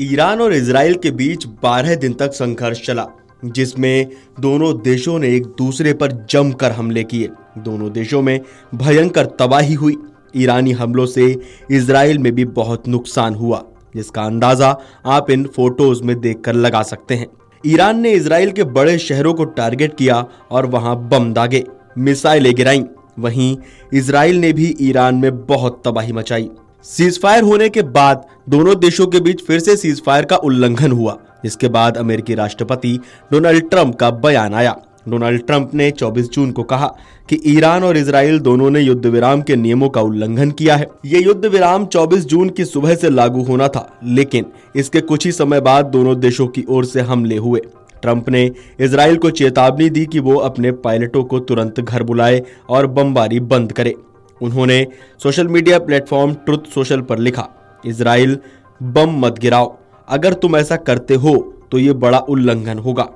Iran और Israel के बीच 12 दिन तक संघर्ष चला, जिसमें दोनों देशों ने एक दूसरे पर जमकर हमले किए। दोनों देशों में भयंकर तबाही हुई। ईरानी हमलों से इजराइल में भी बहुत नुकसान हुआ, जिसका अंदाजा आप इन फोटोज में देखकर लगा सकते हैं। ईरान ने इजराइल के बड़े शहरों को टारगेट किया और वहां बम दागे, मिसाइलें गिराईं। वहीं इजराइल ने भी ईरान में बहुत तबाही मचाई। सीजफायर होने के बाद दोनों देशों के बीच फिर से सीजफायर का उल्लंघन हुआ, जिसके बाद अमेरिकी राष्ट्रपति डोनाल्ड ट्रंप का बयान आया। डोनाल्ड ट्रंप ने 24 जून को कहा कि ईरान और इजराइल दोनों ने युद्ध विराम के नियमों का उल्लंघन किया है। ये युद्ध विराम 24 जून की सुबह से लागू होना था, लेकिन इसके कुछ ही समय बाद दोनों देशों की ओर से हमले हुए। ट्रंप ने इजराइल को चेतावनी दी कि वो अपने पायलटों को तुरंत घर बुलाए और बमबारी बंद करे। उन्होंने social media platform truth social पर लिखा, इजराइल बम मत गिराओ, अगर तुम ऐसा करते हो तो ये बड़ा उल्लंघन होगा।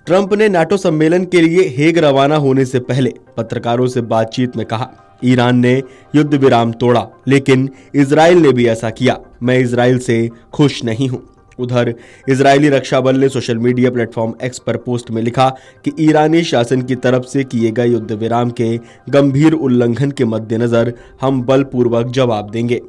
ट्रंप ने नाटो सम्मेलन के लिए हेग रवाना होने से पहले पत्रकारों से बातचीत में कहा, ईरान ने युद्ध विराम तोड़ा, लेकिन इजराइल ने भी ऐसा किया। मैं इजराइल से खुश नहीं हूं। उधर इजरायली रक्षा बल ने सोशल मीडिया प्लेटफॉर्म एक्स पर पोस्ट में लिखा कि ईरानी शासन की तरफ से किए गए युद्ध विराम के गंभीर उल्लंघन के मद्देनजर हम बलपूर्वक जवाब देंगे।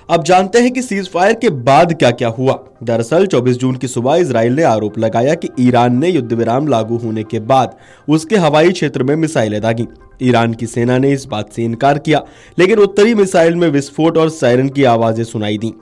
अब जानते हैं कि सीजफायर के बाद क्या क्या हुआ। दरअसल 24 जून की सुबह इजराइल ने आरोप लगाया कि ईरान ने युद्ध विराम लागू होने के बाद उसके हवाई क्षेत्र में मिसाइलें दागी। ईरान की सेना ने इस बात से इनकार किया, लेकिन उत्तरी मिसाइल में विस्फोट और सायरन की आवाजें सुनाई दी।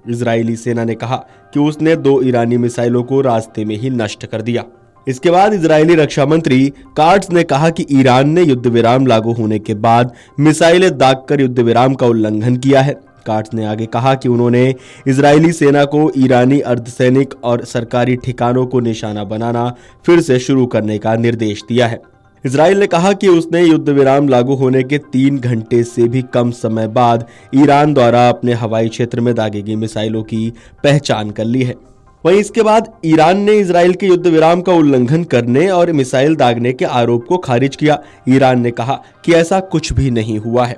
इजरायली सेना ने कहा कि उसने 2 ईरानी मिसाइलों को रास्ते में ही नष्ट कर दिया। इसके बाद इजरायली रक्षा मंत्री कार्ट्स ने कहा कि ईरान ने युद्ध विराम लागू होने के बाद मिसाइलें दागकर युद्ध विराम का उल्लंघन किया है। कार्ट्स ने आगे कहा कि उन्होंने इजरायली सेना को ईरानी अर्धसैनिक और सरकारी ठिकानों को निशाना बनाना फिर से शुरू करने का निर्देश दिया है। इजराइल ने कहा कि उसने युद्ध विराम लागू होने के 3 घंटे से भी कम समय बाद ईरान द्वारा अपने हवाई क्षेत्र में दागी गई मिसाइलों की पहचान कर ली है। वहीं इसके बाद ईरान ने इजराइल के युद्ध विराम का उल्लंघन करने और मिसाइल दागने के आरोप को खारिज किया। ईरान ने कहा कि ऐसा कुछ भी नहीं हुआ है।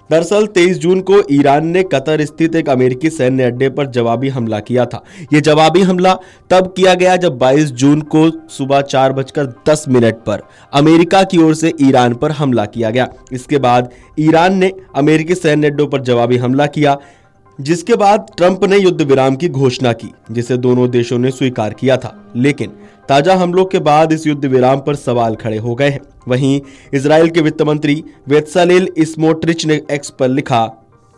दरअसल 23 जून को ईरान ने कतर स्थित एक अमेरिकी सैन्य अड्डे पर जवाबी हमला किया था। यह जवाबी हमला तब किया गया जब 22 जून को सुबह 4:10 पर अमेरिका की ओर से ईरान पर हमला किया गया। इसके बाद ईरान ने अमेरिकी सैन्य अड्डों पर जवाबी हमला किया, जिसके बाद ट्रंप ने युद्ध विराम की घोषणा की, जिसे दोनों देशों ने स्वीकार किया था। लेकिन ताजा हमलों के बाद इस युद्ध विराम पर सवाल खड़े हो गए हैं। वहीं इजराइल के वित्त मंत्री बेत्सलेल स्मोट्रिच ने एक्स पर लिखा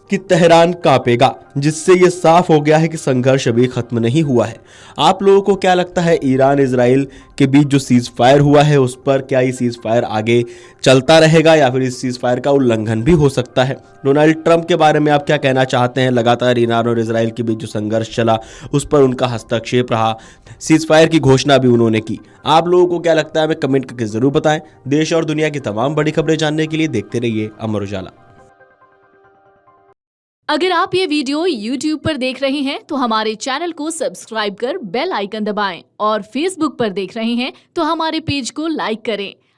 कि तेहरान कांपेगा, जिससे ये साफ हो गया है कि संघर्ष अभी खत्म नहीं हुआ है। आप लोगों को क्या लगता है, ईरान इजराइल के बीच जो सीज फायर हुआ है उस पर क्या ये सीज फायर आगे चलता रहेगा या फिर इस सीज फायर का उल्लंघन भी हो सकता है? डोनाल्ड ट्रंप के बारे में आप क्या कहना चाहते हैं? लगातार ईरान और इजराइल के बीच जो संघर्ष चला उस पर उनका हस्तक्षेप रहा, सीज फायर की घोषणा भी उन्होंने की। आप लोगों को क्या लगता है, हमें कमेंट करके जरूर बताएं। देश और दुनिया की तमाम बड़ी खबरें जानने के लिए देखते रहिए अमर उजाला। अगर आप ये वीडियो YouTube पर देख रहे हैं तो हमारे चैनल को सब्सक्राइब कर बेल आइकन दबाएं और Facebook पर देख रहे हैं तो हमारे पेज को लाइक करें।